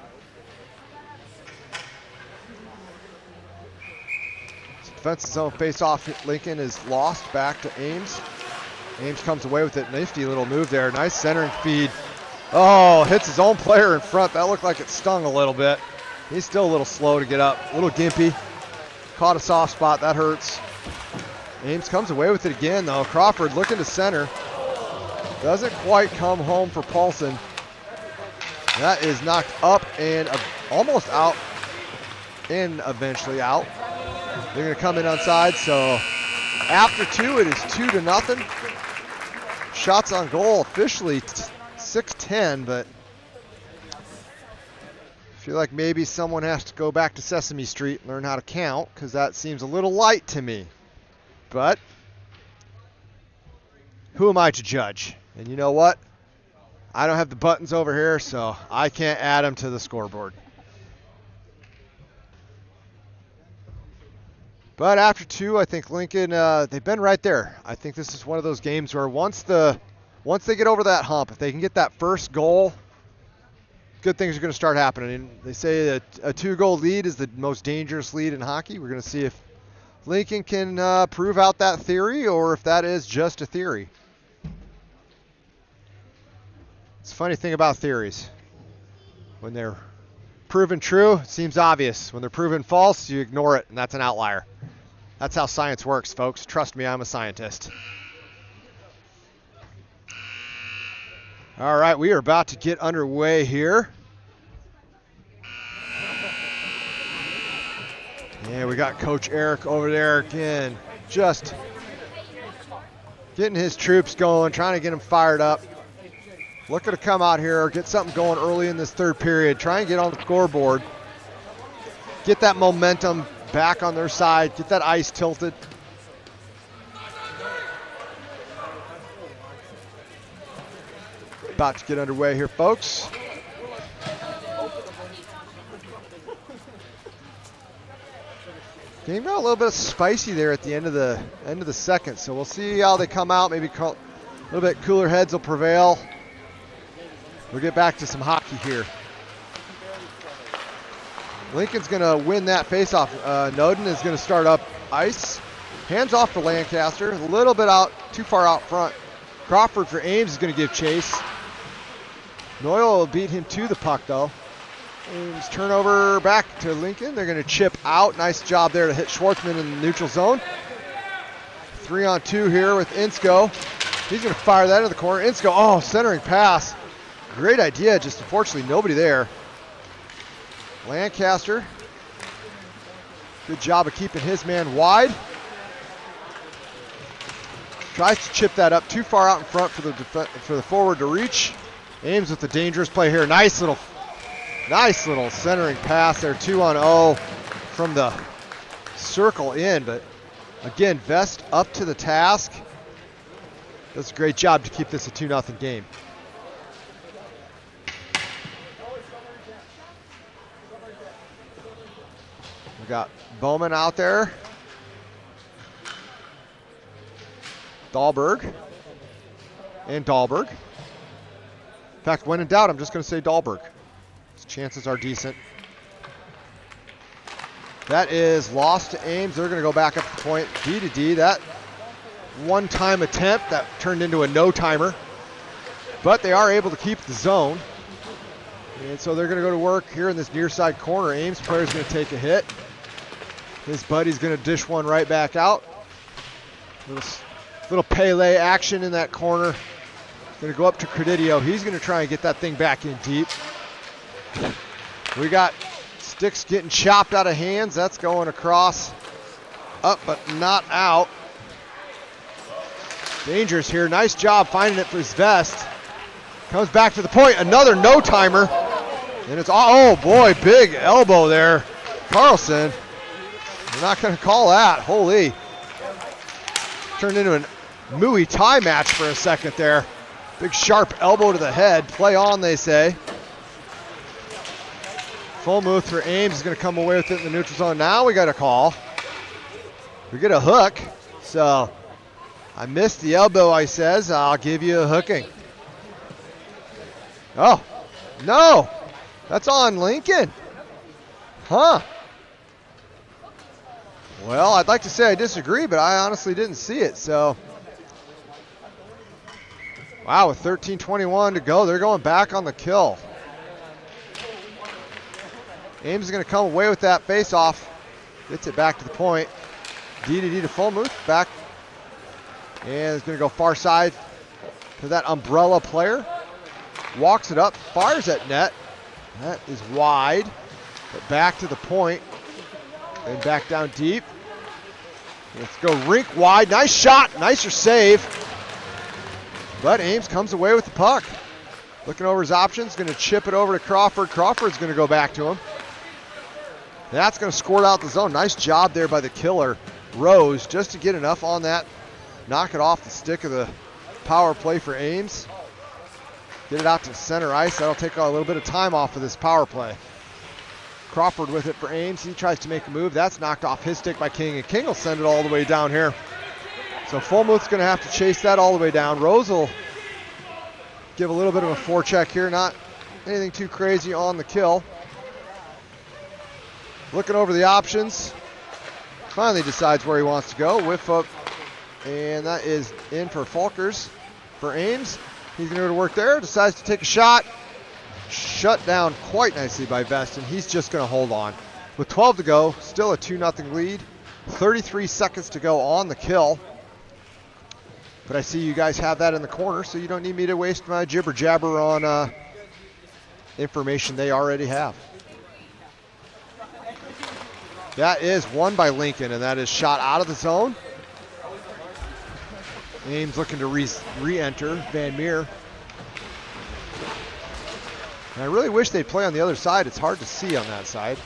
Defensive zone face-off. Lincoln is lost back to Ames. Ames comes away with it. Nifty little move there. Nice centering feed. Oh, hits his own player in front. That looked like it stung a little bit. He's still a little slow to get up. A little gimpy. Caught a soft spot. That hurts. Ames comes away with it again, though. Crawford looking to center. Doesn't quite come home for Paulson. That is knocked up and almost out and eventually out. They're going to come in onside, so after 2, it is 2-0. Shots on goal officially 6-10, but I feel like maybe someone has to go back to Sesame Street and learn how to count, because that seems a little light to me. But who am I to judge? And you know what? I don't have the buttons over here, so I can't add them to the scoreboard. But after 2, I think Lincoln, they've been right there. I think this is one of those games where once they get over that hump, if they can get that first goal, good things are going to start happening. And they say that a 2-goal lead is the most dangerous lead in hockey. We're going to see if Lincoln can prove out that theory or if that is just a theory. It's a funny thing about theories. When they're proven true, it seems obvious. When they're proven false, you ignore it, and that's an outlier. That's how science works, folks. Trust me, I'm a scientist. All right, we are about to get underway here. Yeah, we got Coach Eric over there again, just getting his troops going, trying to get them fired up. Looking to come out here, get something going early in this third period, try and get on the scoreboard, get that momentum back on their side, get that ice tilted. About to get underway here, folks. Game got a little bit spicy there at the end of the second, so we'll see how they come out. Maybe a little bit cooler heads will prevail. We'll get back to some hockey here. Lincoln's going to win that faceoff. Noden is going to start up ice. Hands off for Lancaster. A little bit out, too far out front. Crawford for Ames is going to give chase. Noyle will beat him to the puck, though. Ames turnover back to Lincoln. They're going to chip out. Nice job there to hit Schwartzman in the neutral zone. 3-on-2 here with Insko. He's going to fire that into the corner. Insko, oh, centering pass. Great idea, just unfortunately nobody there. Lancaster, good job of keeping his man wide. Tries to chip that up too far out in front for the forward to reach. Ames with the dangerous play here. Nice little centering pass there, 2-on-0 from the circle in. But again, Vest up to the task. Does a great job to keep this a 2-0 game. We got Bowman out there. Dahlberg. And Dahlberg. In fact, when in doubt, I'm just going to say Dahlberg. His chances are decent. That is lost to Ames. They're going to go back up the point. D to D. That one-time attempt that turned into a no-timer. But they are able to keep the zone. And so they're going to go to work here in this near side corner. Ames player's going to take a hit. His buddy's going to dish one right back out. Little Pele action in that corner. Going to go up to Credidio. He's going to try and get that thing back in deep. We got sticks getting chopped out of hands. That's going across. Up but not out. Dangerous here. Nice job finding it for his Vest. Comes back to the point. Another no-timer. And it's, oh boy, big elbow there. Carlson. We're not going to call that. Holy. Turned into a Muay Thai match for a second there. Big sharp elbow to the head. Play on, they say. Fulmuth for Ames is going to come away with it in the neutral zone. Now we got a call. We get a hook. So I missed the elbow, I says. I'll give you a hooking. Oh, no. That's on Lincoln. Huh. Well, I'd like to say I disagree, but I honestly didn't see it. So, wow, with 13:21 to go, they're going back on the kill. Ames is going to come away with that face-off. Gets it back to the point. D to Fulmuth, back. And it's going to go far side to that umbrella player. Walks it up, fires at net. That is wide, but back to the point. And back down deep. Let's go rink wide. Nice shot, nicer save. But Ames comes away with the puck. Looking over his options, going to chip it over to Crawford. Crawford's going to go back to him. That's going to squirt out the zone. Nice job there by the killer, Rose, just to get enough on that. Knock it off the stick of the power play for Ames. Get it out to center ice. That'll take a little bit of time off of this power play. Crawford with it for Ames. He tries to make a move. That's knocked off his stick by King, and King will send it all the way down here. So Fulmuth's going to have to chase that all the way down. Rose will give a little bit of a forecheck here. Not anything too crazy on the kill. Looking over the options. Finally decides where he wants to go. Whiff up. And that is in for Falkers for Ames. He's going to go to work there. Decides to take a shot. Shut down quite nicely by Veston. He's just going to hold on. With 12 to go, still a 2-0 lead. 33 seconds to go on the kill. But I see you guys have that in the corner, so you don't need me to waste my jibber jabber on information they already have. That is won by Lincoln, and that is shot out of the zone. Ames looking to re-enter Van Meer. And I really wish they'd play on the other side. It's hard to see on that side.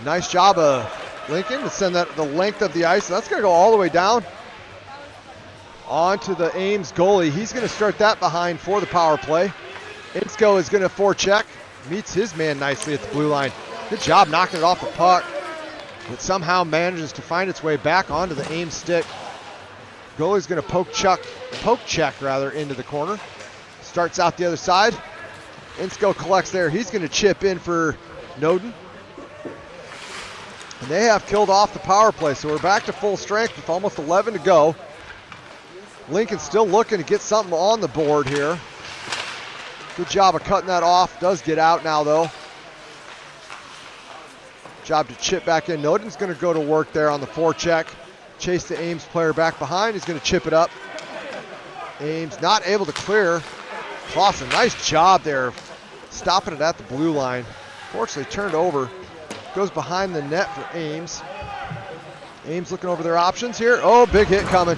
Nice job of Lincoln to send that the length of the ice. That's going to go all the way down onto the Ames goalie. He's going to start that behind for the power play. Insko is going to forecheck. Meets his man nicely at the blue line. Good job knocking it off the puck. But somehow manages to find its way back onto the Ames stick. Goalie's going to poke check into the corner. Starts out the other side. Insko collects there. He's going to chip in for Noden. And they have killed off the power play, so we're back to full strength with almost 11 to go. Lincoln still looking to get something on the board here. Good job of cutting that off. Does get out now, though. Job to chip back in. Noden's going to go to work there on the forecheck. Chase the Ames player back behind. He's going to chip it up. Ames not able to clear. Clausen, nice job there. Stopping it at the blue line. Fortunately turned over. Goes behind the net for Ames. Ames looking over their options here. Oh, big hit coming.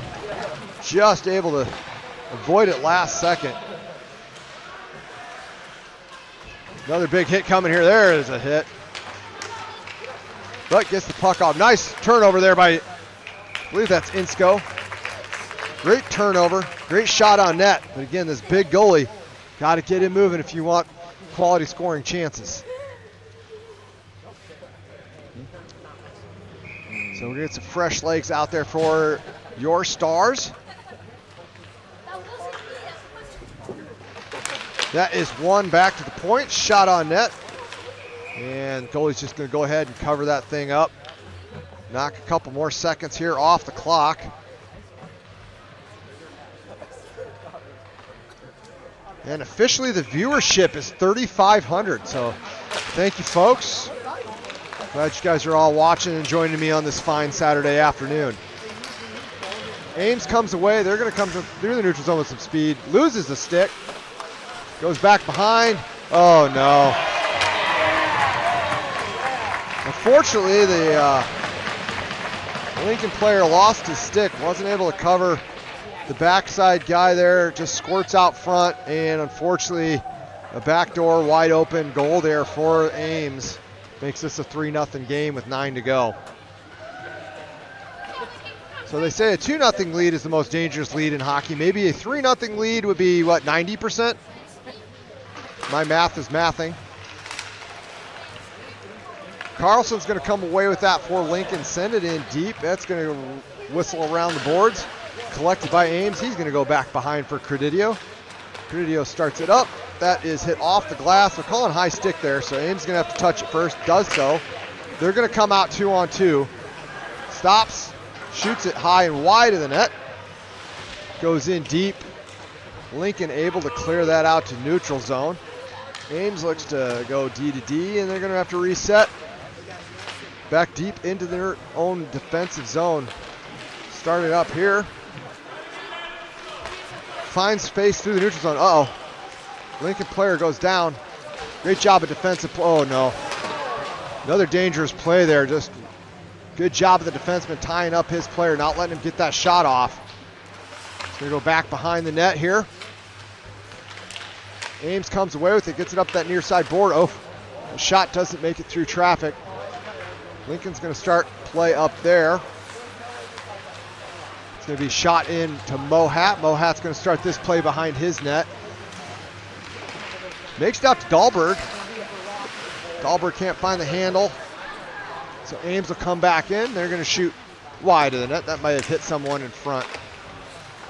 Just able to avoid it last second. Another big hit coming here. There is a hit. But gets the puck off. Nice turnover there by, I believe that's Insko. Great turnover. Great shot on net. But again, this big goalie, got to get him moving if you want quality scoring chances. So we're going to get some fresh legs out there for your Stars. That is one back to the point. Shot on net. And goalie's just going to go ahead and cover that thing up. Knock a couple more seconds here off the clock. And officially the viewership is 3,500. So thank you, folks. Glad you guys are all watching and joining me on this fine Saturday afternoon. Ames comes away. They're going to come through the neutral zone with some speed. Loses the stick. Goes back behind. Oh, no. Unfortunately, the Lincoln player lost his stick. Wasn't able to cover the backside guy there. Just squirts out front. And unfortunately, a backdoor wide open goal there for Ames. Makes this a 3-0 game with 9 to go. So they say a 2-0 lead is the most dangerous lead in hockey. Maybe a 3-0 lead would be, what, 90%? My math is mathing. Carlson's going to come away with that for Lincoln. Send it in deep. That's going to whistle around the boards. Collected by Ames. He's going to go back behind for Credidio. Credidio starts it up. That is hit off the glass. They're calling high stick there, so Ames is going to have to touch it first. Does so. They're going to come out 2-on-2. Stops. Shoots it high and wide of the net. Goes in deep. Lincoln able to clear that out to neutral zone. Ames looks to go D to D, and they're going to have to reset. Back deep into their own defensive zone. Started up here. Finds space through the neutral zone. Uh-oh. Lincoln player goes down. Great job of defensive play. Oh, no. Another dangerous play there. Just good job of the defenseman tying up his player, not letting him get that shot off. He's going to go back behind the net here. Ames comes away with it, gets it up that near side board. Oh, the shot doesn't make it through traffic. Lincoln's going to start play up there. It's going to be shot in to Mohat. Mohat's going to start this play behind his net. Makes it out to Dahlberg. Dahlberg can't find the handle. So Ames will come back in. They're going to shoot wide of the net. That might have hit someone in front.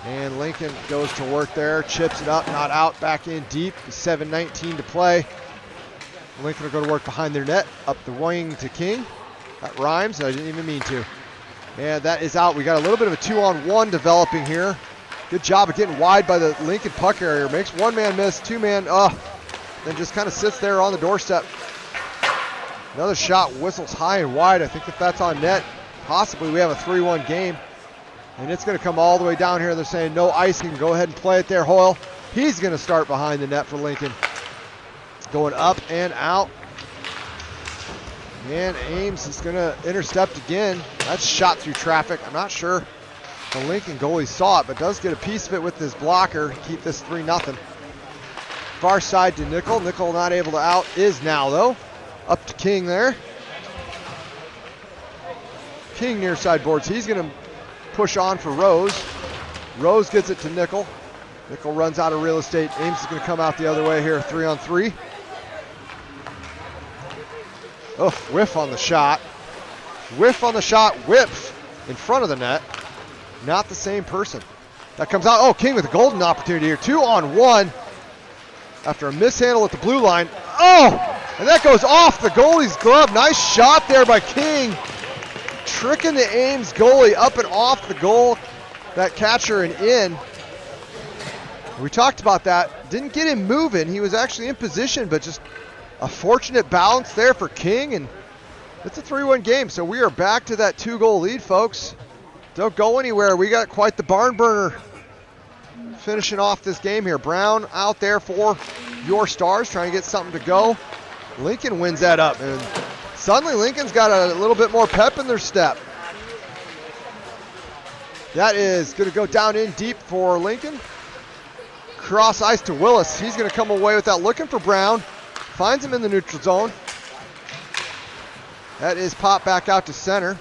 And Lincoln goes to work there. Chips it up, not out, back in deep. 7:19 to play. Lincoln will go to work behind their net. Up the wing to King. That rhymes. I didn't even mean to. And that is out. We got a little bit of a 2-on-1 developing here. Good job of getting wide by the Lincoln puck carrier. Makes one man miss, two man, then just kind of sits there on the doorstep. Another shot whistles high and wide. I think if that's on net, possibly we have a 3-1 game. And it's going to come all the way down here. They're saying no icing. Go ahead and play it there, Hoyle. He's going to start behind the net for Lincoln. Going up and out. And Ames is going to intercept again. That's shot through traffic. I'm not sure the Lincoln goalie saw it, but does get a piece of it with his blocker to keep this 3-0. Far side to Nickel. Nickel not able to out. Is now, though. Up to King there. King near side boards. He's going to push on for Rose. Rose gets it to Nickel. Nickel runs out of real estate. Ames is going to come out the other way here. 3-on-3. Oh, whiff on the shot. Whiff on the shot. Whips in front of the net. Not the same person. That comes out. Oh, King with a golden opportunity here. 2-on-1 after a mishandle at the blue line. Oh, and that goes off the goalie's glove. Nice shot there by King. Tricking the Ames goalie up and off the goal. That catcher and in. We talked about that. Didn't get him moving. He was actually in position, but just a fortunate bounce there for King, and it's a 3-1 game. So we are back to that 2-goal lead, folks. Don't go anywhere. We got quite the barn burner finishing off this game here. Brown out there for your Stars, trying to get something to go. Lincoln wins that up, and suddenly Lincoln's got a little bit more pep in their step. That is going to go down in deep for Lincoln. Cross ice to Willis. He's going to come away with that, looking for Brown. Finds him in the neutral zone. That is popped back out to center.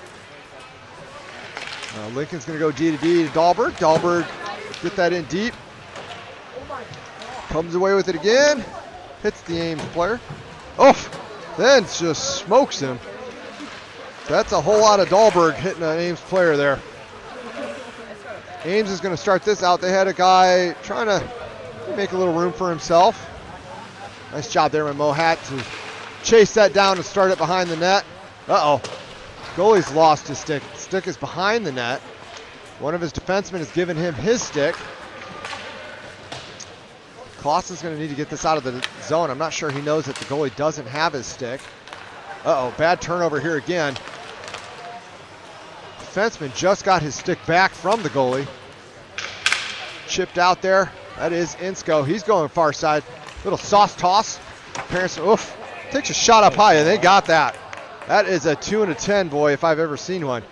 Lincoln's going to go D to D to Dahlberg. Dahlberg get that in deep. Comes away with it again. Hits the Ames player. Oh, then just smokes him. That's a whole lot of Dahlberg hitting an Ames player there. Ames is going to start this out. They had a guy trying to make a little room for himself. Nice job there by Mohat to chase that down and start it behind the net. Uh-oh. Goalie's lost his stick. Stick is behind the net. One of his defensemen has given him his stick. Clausen's going to need to get this out of the zone. I'm not sure he knows that the goalie doesn't have his stick. Uh-oh, bad turnover here again. Defenseman just got his stick back from the goalie. Chipped out there. That is Insko. He's going far side. Little sauce toss. Parents, oof. Takes a shot up high, and they got that. That is a 2 and a 10, boy, if I've ever seen one.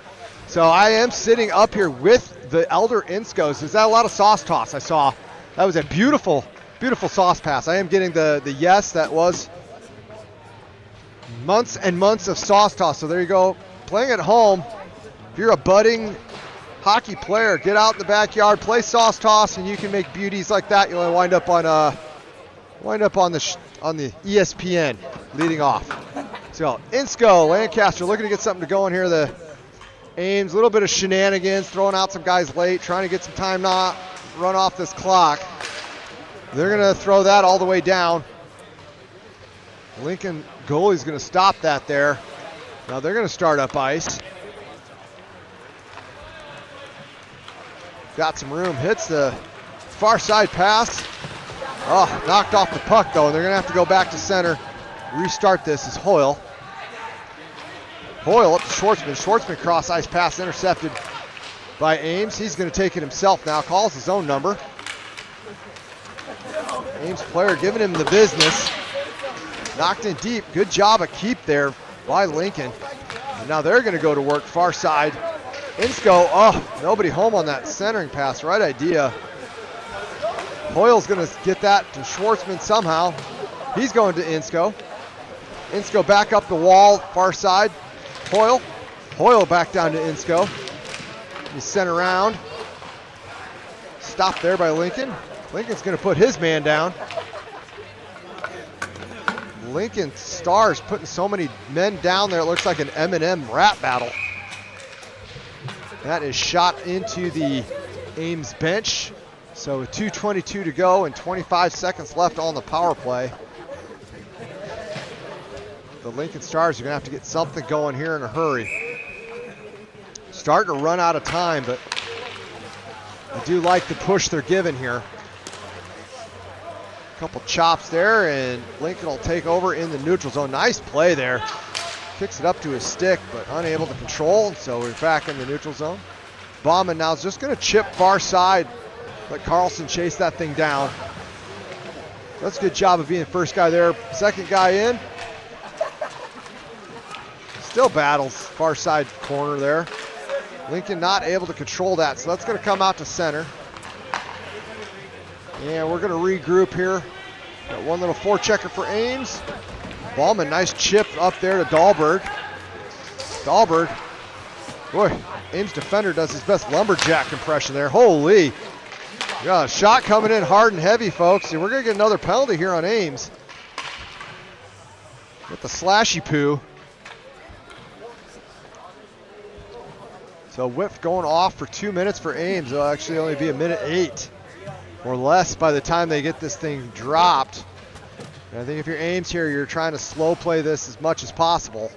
So I am sitting up here with the elder Inskos. Is that a lot of sauce toss I saw? That was a beautiful, beautiful sauce pass. I am getting the yes. That was months and months of sauce toss. So there you go. Playing at home, if you're a budding hockey player, get out in the backyard, play sauce toss, and you can make beauties like that. You'll wind up on the ESPN leading off. So Insko, Lancaster looking to get something to go in here. The Ames, a little bit of shenanigans, throwing out some guys late, trying to get some time not run off this clock. They're going to throw that all the way down. Lincoln goalie's going to stop that there. Now they're going to start up ice. Got some room, hits the far side pass. Oh, knocked off the puck though. They're going to have to go back to center. Restart this is Hoyle. Hoyle up to Schwartzman. Schwartzman cross ice pass intercepted by Ames. He's going to take it himself now. Calls his own number. Ames player giving him the business. Knocked in deep. Good job of keep there by Lincoln. And now they're going to go to work far side. Insko, oh, nobody home on that centering pass. Right idea. Hoyle's going to get that to Schwartzman somehow. He's going to Insko. Insko back up the wall, far side. Hoyle back down to Insko. He's sent around. Stopped there by Lincoln. Lincoln's going to put his man down. Lincoln Stars putting so many men down there. It looks like an M&M rap battle. That is shot into the Ames bench. So with 2:22 to go and 25 seconds left on the power play. The Lincoln Stars are going to have to get something going here in a hurry. Starting to run out of time, but I do like the push they're giving here. Couple chops there, and Lincoln will take over in the neutral zone. Nice play there. Kicks it up to his stick, but unable to control, so we're back in the neutral zone. Bauman now is just going to chip far side. Let Carlson chase that thing down. That's a good job of being first guy there. Second guy in. Still battles far side corner there. Lincoln not able to control that, so that's going to come out to center. And we're going to regroup here. Got one little forechecker for Ames. Bauman, nice chip up there to Dahlberg. Dahlberg, boy, Ames defender does his best lumberjack impression there. Holy. Got a shot coming in hard and heavy, folks. And we're going to get another penalty here on Ames. With the slashy poo. So whip going off for 2 minutes for Ames. It'll actually only be a minute 8 or less by the time they get this thing dropped. And I think if you're Ames here, you're trying to slow play this as much as possible.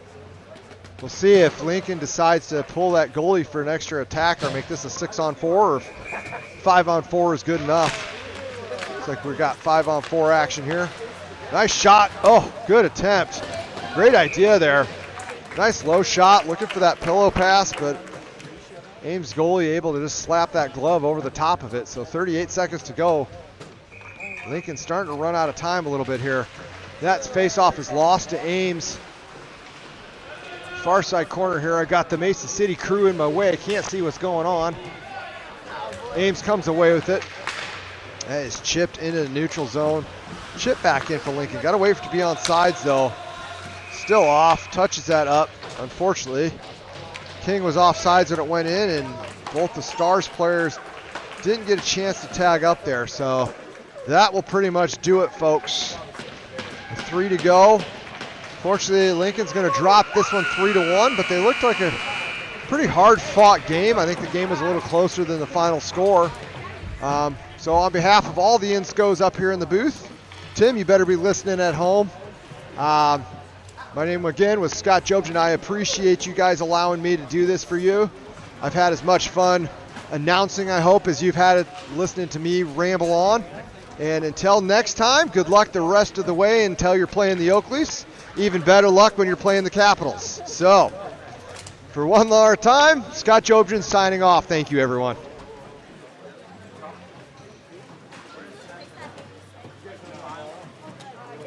We'll see if Lincoln decides to pull that goalie for an extra attack or make this a 6-on-4, or if 5-on-4 is good enough. Looks like we've got 5-on-4 action here. Nice shot. Oh, good attempt. Great idea there. Nice low shot, looking for that pillow pass, but Ames goalie able to just slap that glove over the top of it. So 38 seconds to go. Lincoln's starting to run out of time a little bit here. That's face-off is lost to Ames. Far side corner here. I got the Mason City crew in my way. I can't see what's going on. Ames comes away with it. That is chipped into the neutral zone. Chip back in for Lincoln. Got to wait for it to be on sides though. Still off. Touches that up, unfortunately. King was off sides when it went in, and both the Stars players didn't get a chance to tag up there. So that will pretty much do it, folks. 3 to go. Fortunately, Lincoln's going to drop this one 3-1, but they looked like a pretty hard-fought game. I think the game was a little closer than the final score. So on behalf of all the Inscos up here in the booth, Tim, you better be listening at home. My name again was Scott Jobs, and I appreciate you guys allowing me to do this for you. I've had as much fun announcing, I hope, as you've had it listening to me ramble on. And until next time, good luck the rest of the way until you're playing the Oakleys. Even better luck when you're playing the Capitals. So, for one more time, Scott Jobs signing off. Thank you, everyone.